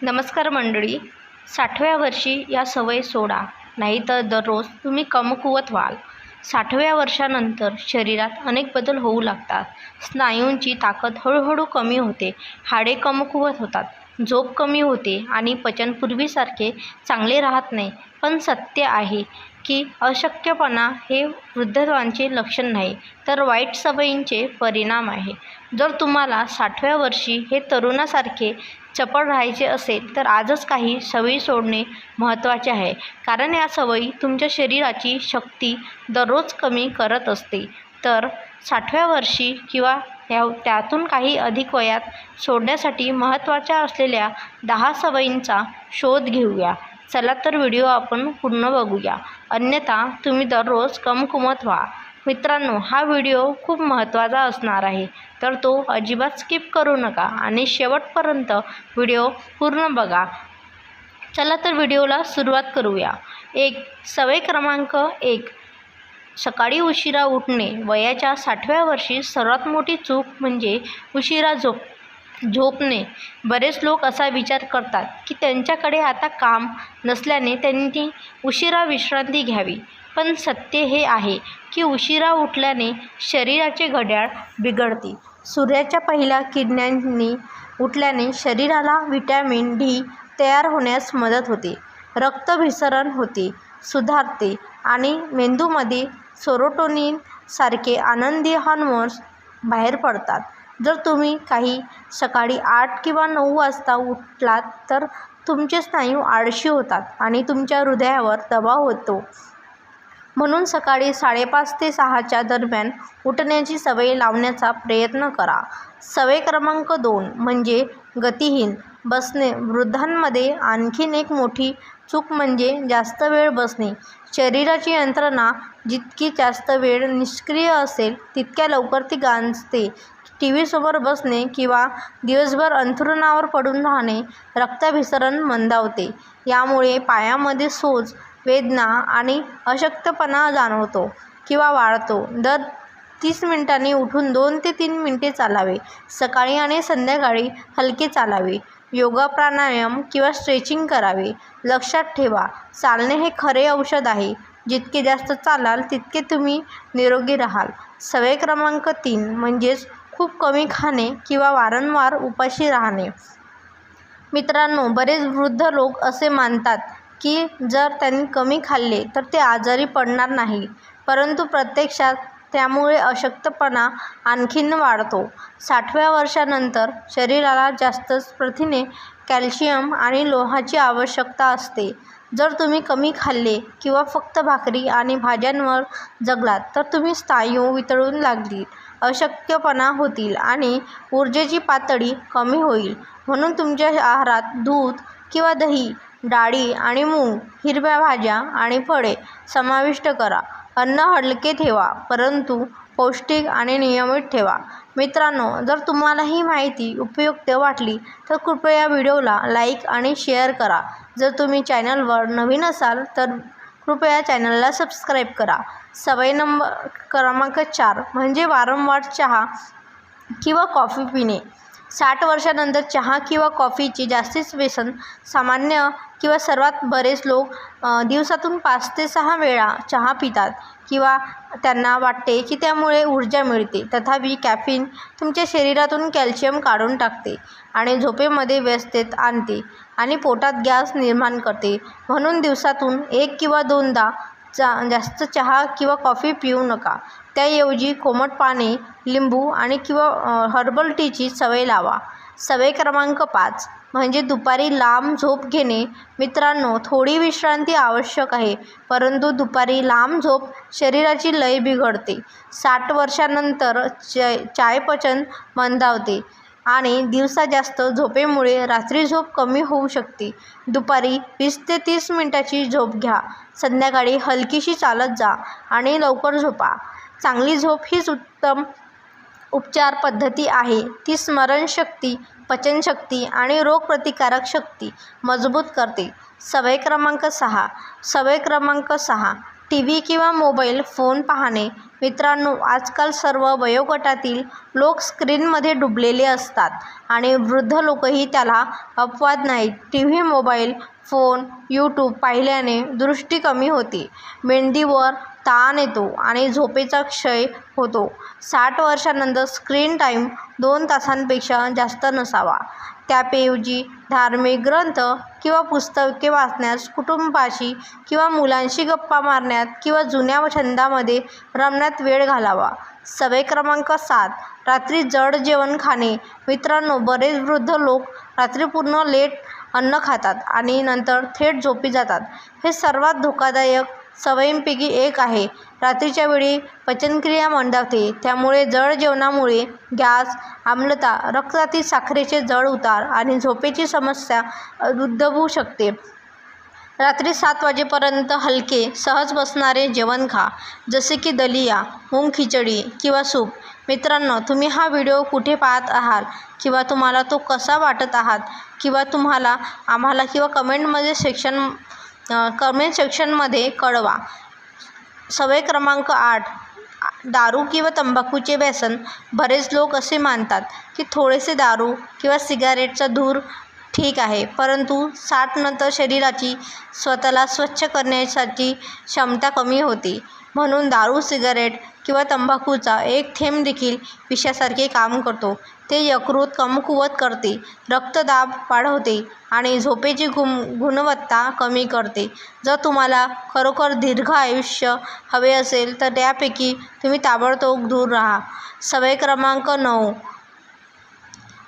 नमस्कार मंडळी. 60व्या वर्षी या सवयी सोडा, नाहीतर दररोज तुम्ही कमकुवत व्हाल. 60व्या वर्षानंतर शरीरात अनेक बदल होऊ लागतात. स्नायूंची ताकद हळूहळू कमी होते, हाडे कमकुवत होतात, झोप कमी होते आणि पचन पूर्वीसारखे चांगले राहत नाही. पण सत्य आहे की अशक्तपणा हे वृद्धत्वाचे लक्षण नाही, तर वाईट सवयींचे परिणाम आहे. जर तुम्हाला 60व्या वर्षी हे तरुणासारखे चपळ राहायचे असेल तर आजच काही सवयी सोडणे महत्त्वाचे आहे, कारण या सवयी तुमच्या शरीराची शक्ती दररोज कमी करत असते. तर 60व्या वर्षी किंवा त्यातून काही अधिक वयात सोडण्यासाठी महत्त्वाच्या असलेल्या 10 सवयींचा शोध घेऊया. चला तर व्हिडिओ आपण पूर्ण बघूया, अन्यथा तुम्ही दररोज कमकुवत व्हा. मित्रांनो, हा व्हिडिओ खूप महत्त्वाचा असणार आहे, तर तो अजिबात स्किप करू नका आणि शेवटपर्यंत व्हिडिओ पूर्ण बघा. चला तर व्हिडिओला सुरुवात करूया. सवय क्रमांक 1, सकाळी उशिरा उठणे. वयाच्या 60व्या वर्षी सर्वात मोठी चूक म्हणजे उशिरा झोपणे. बरेच लोक असा विचार करतात की त्यांच्याकडे आता काम नसल्याने त्यांनी उशिरा विश्रांती घ्यावी. पण सत्य हे आहे की उशिरा उठल्याने शरीराचे घड्याळ बिघडते. सूर्याच्या पहिल्या किरणांनी उठल्याने शरीराला व्हिटॅमिन डी तयार होण्यास मदत होते, रक्ताभिसरण होते, सुधारते आणि मेंदूमध्ये सेरोटोनिन सारखे आनंदी हार्मोन्स बाहेर पडतात. जर तुम्ही सकाळी 8 किंवा 9 वाजता उठलात तर तुमचे स्नायू आळशी होतात आणि तुमच्या हृदयावर दबाव होतो. म्हणून सकाळी 5:30 ते 6च्या दरम्यान उठण्याची सवय लावण्याचा प्रयत्न करा. सवय क्रमांक 2 म्हणजे गतिहीन बसणे. वृद्धांमध्ये आणखीन एक मोठी चूक म्हणजे जास्त वेळ बसणे. शरीराची यंत्रणा जितकी जास्त वेळ निष्क्रिय असेल तितक्या लवकर ती गांजते. टीव्हीसमोर बसणे किंवा दिवसभर अंथरुणावर पडून राहणे रक्ताभिसरण मंदावते. यामुळे पायामध्ये सूज, वेदना आणि अशक्तपणा जाणवतो किंवा वाढतो. दर 30 मिनिटांनी उठून 2 ते 3 मिनिटे चालावे. सकाळी आणि संध्याकाळी हलके चालावे. योगा, प्राणायाम किंवा स्ट्रेचिंग करावे. लक्षात ठेवा, चालणे हे खरे औषध आहे. जितके जास्त चालाल तितके तुम्ही निरोगी राहाल. सवय क्रमांक 3 म्हणजेच खूप कमी खाणे किंवा वारंवार उपाशी राहणे. मित्रांनो, बरेच वृद्ध लोक असे मानतात की जर त्यांनी कमी खाल्ले तर ते आजारी पडणार नाही, परंतु प्रत्यक्षात त्यामुळे अशक्तपणा आणखीन वाढतो. 60व्या वर्षानंतर शरीराला जास्त प्रथिने, कॅल्शियम आणि लोहाची आवश्यकता असते. जर तुम्ही कमी खाल्ले किंवा फक्त भाकरी आणि भाज्यांवर जगलात तर तुम्ही स्नायू वितळून लागतील, अशक्तपणा होतील आणि ऊर्जेची पातळी कमी होईल. म्हणून तुमच्या आहारात दूध किंवा दही, डाळी आणि मूग, हिरव्या भाज्या आणि फळे समाविष्ट करा. अन्न हलके ठेवा, परंतु पौष्टिक आणि नियमित ठेवा. मित्रांनो, जर तुम्हाला ही माहिती उपयुक्त वाटली तर कृपया व्हिडिओला लाईक आणि शेअर करा. जर तुम्ही चॅनलवर नवीन असाल तर कृपया चॅनलला सबस्क्राईब करा. सवय क्रमांक 4 म्हणजे वारंवार चहा किंवा कॉफी पिणे. 60 वर्षानंतर चहा किंवा कॉफीचे जास्तीच व्यसन सामान्य किंवा सर्वात बरेच लोक दिवसातून 5 ते 6 वेळा चहा पितात किंवा त्यांना वाटते की त्यामुळे ऊर्जा मिळते. तथापि कॅफीन तुमच्या शरीरातून कॅल्शियम काढून टाकते आणि झोपेमध्ये व्यत्यय आणते आणि पोटात गॅस निर्माण करते. म्हणून दिवसातून 1 किंवा 2दा जास्त चहा किंवा कॉफी पिऊ नका. त्याऐवजी कोमट पाणी, लिंबू आणि किंवा हर्बल टीची सवय लावा. सवय क्रमांक 5 म्हणजे दुपारी लांब झोप घेणे. मित्रांनो, थोडी विश्रांती आवश्यक आहे, परंतु दुपारी लांब झोप शरीराची लय बिघडते. 60 वर्षानंतर चयापचय मंदावते आणि दिवसा जास्त झोपेमुळे रात्री झोप कमी होऊ शकते. दुपारी 20 ते 30 मिनिटांची झोप घ्या. संध्याकाळी हलकीशी चालत जा आणि लवकर झोपा. चांगली झोप हीच उत्तम उपचार पद्धती आहे. ती स्मरणशक्ती, पचनशक्ती आणि रोगप्रतिकारक शक्ती मजबूत करते. सवय क्रमांक 6 टीव्ही किंवा मोबाईल फोन पाहणे. मित्रांनो, आजकाल सर्व वयोगटातील लोक स्क्रीनमध्ये डुबलेले असतात आणि वृद्ध लोकही त्याला अपवाद नाहीत. टीव्ही, मोबाईल फोन, यूट्यूब पाहिल्याने दृष्टी कमी होते, मेंदीवर ताण येतो आणि झोपेचा क्षय होतो. 60 वर्षांनंतर स्क्रीन टाईम 2 तासांपेक्षा जास्त नसावा. त्याऐवजी धार्मिक ग्रंथ किंवा पुस्तके वाचण्यास, कुटुंबाशी किंवा मुलांशी गप्पा मारण्यात किंवा जुन्या छंदामध्ये रमण्यात वेळ घालावा. सवय क्रमांक 7. रात्री जड जेवण खाणे. मित्रांनो, बरेच वृद्ध लोक रात्री पूर्ण लेट अन्न खातात आणि नंतर थेट झोपी जातात. हे सर्वात धोकादायक सवयींपैकी एक आहे. रात्रीच्या वेळी पचनक्रिया मंदावते, त्यामुळे जड जेवणामुळे गॅस, आम्लता, रक्तातील साखरेचे चढ उतार आणि झोपेची समस्या उद्भवू शकते. रात्री 7 वाजेपर्यंत हलके, सहज पचणारे जेवण खा, जसे की दलिया, मूग खिचडी किंवा सूप. मित्रांनो, तुम्ही हा व्हिडिओ कुठे पाहत आहात किंवा तुम्हाला तो कसा वाटत आहात किंवा तुम्हाला आम्हाला किंवा कमेंट सेक्शनमध्ये कळवा. सवय क्रमांक 8. दारू किंवा तंबाखूचे व्यसन. बरेच लोक असे मानतात की थोडेसे दारू किंवा सिगारेटचा धूर ठीक आहे, परंतु 60 नंतर शरीराची स्वतःला स्वच्छ करण्याची क्षमता कमी होते. म्हणून दारू, सिगारेट किंवा तंबाखूचा एक थेंब देखील विषासारखे काम करतो. ते यकृत कमकुवत करते, रक्तदाब वाढवते आणि झोपेची गुणवत्ता कमी करते. जर तुम्हाला खरोखर दीर्घ आयुष्य हवे असेल तर त्यापैकी तुम्ही ताबडतोब दूर राहा. सवय क्रमांक 9.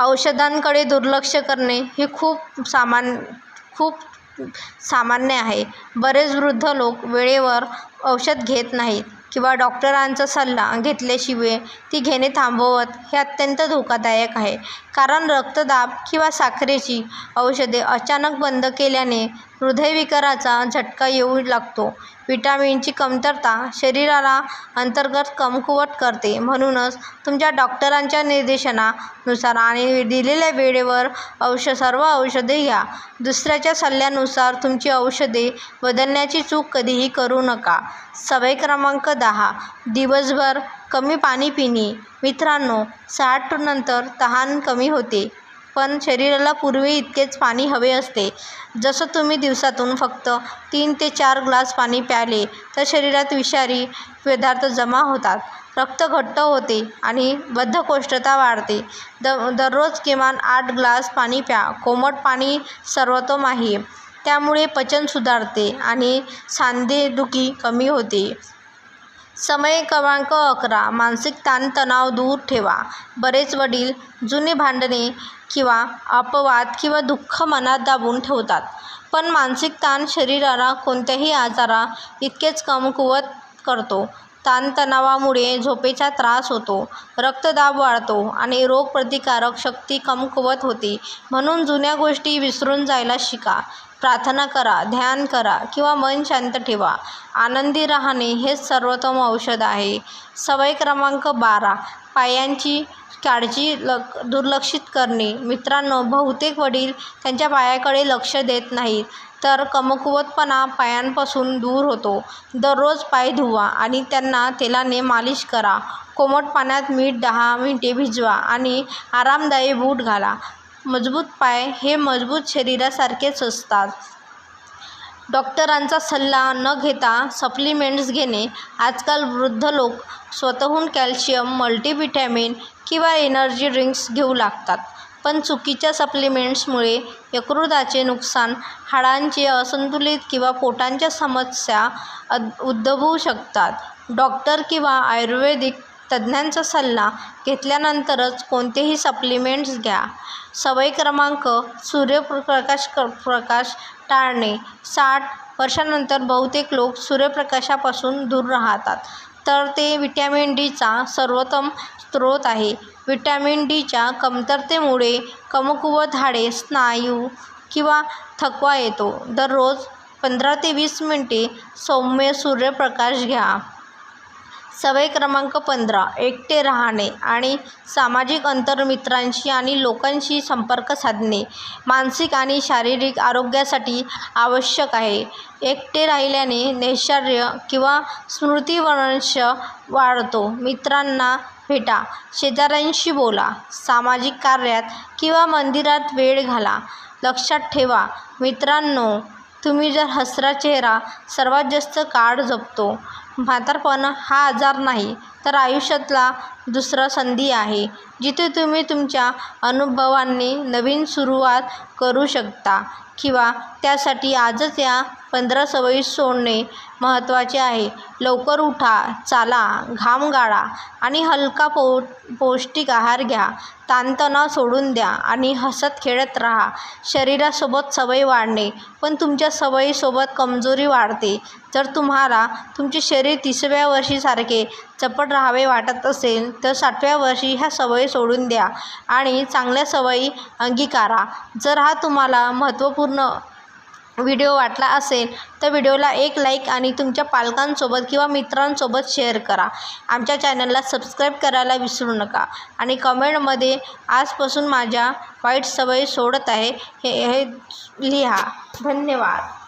औषधांकडे दुर्लक्ष करणे. हे खूप सामान्य आहे. बरेच वृद्ध लोक वेळेवर औषध घेत नाहीत किंवा डॉक्टरांचा सल्ला घेतल्याशिवाय ती घेणे थांबवत. हे अत्यंत धोकादायक आहे, कारण रक्तदाब किंवा साखरेची औषधे अचानक बंद केल्याने हृदयविकाराचा झटका येऊ लागतो. व्हिटॅमिनची कमतरता शरीराला अंतर्गत कमकुवत करते. म्हणूनच तुमच्या डॉक्टरांच्या निर्देशनानुसार आणि दिलेल्या वेळेवर सर्व औषधे घ्या. दुसऱ्याच्या सल्ल्यानुसार तुमची औषधे बदलण्याची चूक कधीही करू नका. सवय क्रमांक 10. दिवसभर कमी पाणी पिणे. मित्रांनो, 60 नंतर तहान कमी होते, पण शरीराला पूर्वी इतकेच पाणी हवे असते. जसं तुम्ही दिवसातून फक्त 3 ते 4 ग्लास पाणी प्याले तर शरीरात विषारी पदार्थ जमा होतात, रक्त घट्ट होते आणि बद्धकोष्ठता वाढते. दररोज किमान 8 ग्लास पाणी प्या. कोमट पाणी सर्वोत्तम आहे, त्यामुळे पचन सुधारते आणि सांधेदुखी कमी होते. सवय क्रमांक 11. मानसिक ताणतणाव दूर ठेवा. बरेच वडील जुनी भांडणे किंवा अपवाद किंवा दुःख मनात दाबून ठेवतात, पण मानसिक ताण शरीराला कोणत्याही आजारा इतकेच कमकुवत करतो. ताणतणावामुळे झोपेचा त्रास होतो, रक्तदाब वाढतो आणि रोगप्रतिकारक शक्ती कमकुवत होते. म्हणून जुन्या गोष्टी विसरून जायला शिका. प्रार्थना करा, ध्यान करा किंवा मन शांत ठेवा. आनंदी राहणे हेच सर्वोत्तम औषध आहे. सवय क्रमांक 12. पायांची काळजी दुर्लक्षित करणे. मित्रांनो, बहुतेक वडील त्यांच्या पायाकडे लक्ष देत नाहीत, तर कमकुवतपणा पायांपासून दूर होतो. दररोज पाय धुवा आणि त्यांना तेलाने मालिश करा. कोमट पाण्यात मीठ 10 मिनिटे भिजवा आणि आरामदायी बूट घाला. मजबूत पाय हे मजबूत शरीरासारखेच असतात. डॉक्टरांचा सल्ला न घेता सप्लिमेंट्स घेणे. आजकाल वृद्ध लोक स्वतःहून कॅल्शियम, मल्टीव्हिटॅमिन किंवा एनर्जी ड्रिंक्स घेऊ लागतात, पण चुकीच्या सप्लिमेंट्समुळे यकृताचे नुकसान, हाडांचे असंतुलित किंवा पोटाच्या समस्या उद्भवू शकतात. डॉक्टर किंवा आयुर्वेदिक तज्ज्ञांचा सल्ला घेतल्यानंतरच कोणतेही सप्लिमेंट्स घ्या. सवय क्रमांक सूर्यप्रकाश टाळणे. 60 वर्षांनंतर बहुतेक लोक सूर्यप्रकाशापासून दूर राहतात, तर ते व्हिटॅमिन डीचा सर्वोत्तम स्रोत आहे. व्हिटॅमिन डीच्या कमतरतेमुळे कमकुवत हाडे, स्नायू किंवा थकवा येतो. दररोज 15 ते 20 मिनिटे सौम्य सूर्यप्रकाश घ्या. सवय क्रमांक 15, एकटे राहणे आणि सामाजिक अंतर. मित्रांशी आणि लोकांशी संपर्क साधणे मानसिक आणि शारीरिक आरोग्यासाठी आवश्यक आहे. एकटे राहिल्याने नैराश्य किंवा स्मृतिभ्रंश वाढतो. मित्रांना भेटा, शेजाऱ्यांशी बोला, सामाजिक कार्यात किंवा मंदिरात वेळ घाला. लक्षात ठेवा मित्रांनो, तुम्ही जर हसरा चेहरा सर्वात जास्त काळ जगतो. म्हातारपण हा आजार नाही, तर आयुष्यातला दुसरा संधी आहे, जिथे तुम्ही तुमच्या अनुभवांनी नवीन सुरुवात करू शकता. किंवा त्यासाठी आजच या 15 सवयी सोडणे महत्त्वाचे आहे. लवकर उठा, चाला, घाम गाळा आणि हलका पौष्टिक आहार घ्या. ताणतणाव सोडून द्या आणि हसत खेळत राहा. शरीरासोबत सवय वाढणे, पण तुमच्या सवयीसोबत कमजोरी वाढते. जर तुम्हाला तुमचे शरीर 30व्या वर्षी सारखे चपट राहावे वाटत असेल, तर 60व्या वर्षी ह्या सवयी सोडून द्या आणि चांगल्या सवयी अंगीकारा. जर हा तुम्हाला महत्त्वपूर्ण व्हिडिओ वाटला असेल तर व्हिडिओला एक लाईक आणि तुमच्या पालकांसोबत किंवा मित्रांसोबत शेअर करा. आमच्या चॅनलला सबस्क्राईब करायला विसरू नका आणि कमेंटमध्ये आजपासून माझ्या वाईट सवयी सोडत आहे हे लिहा. धन्यवाद.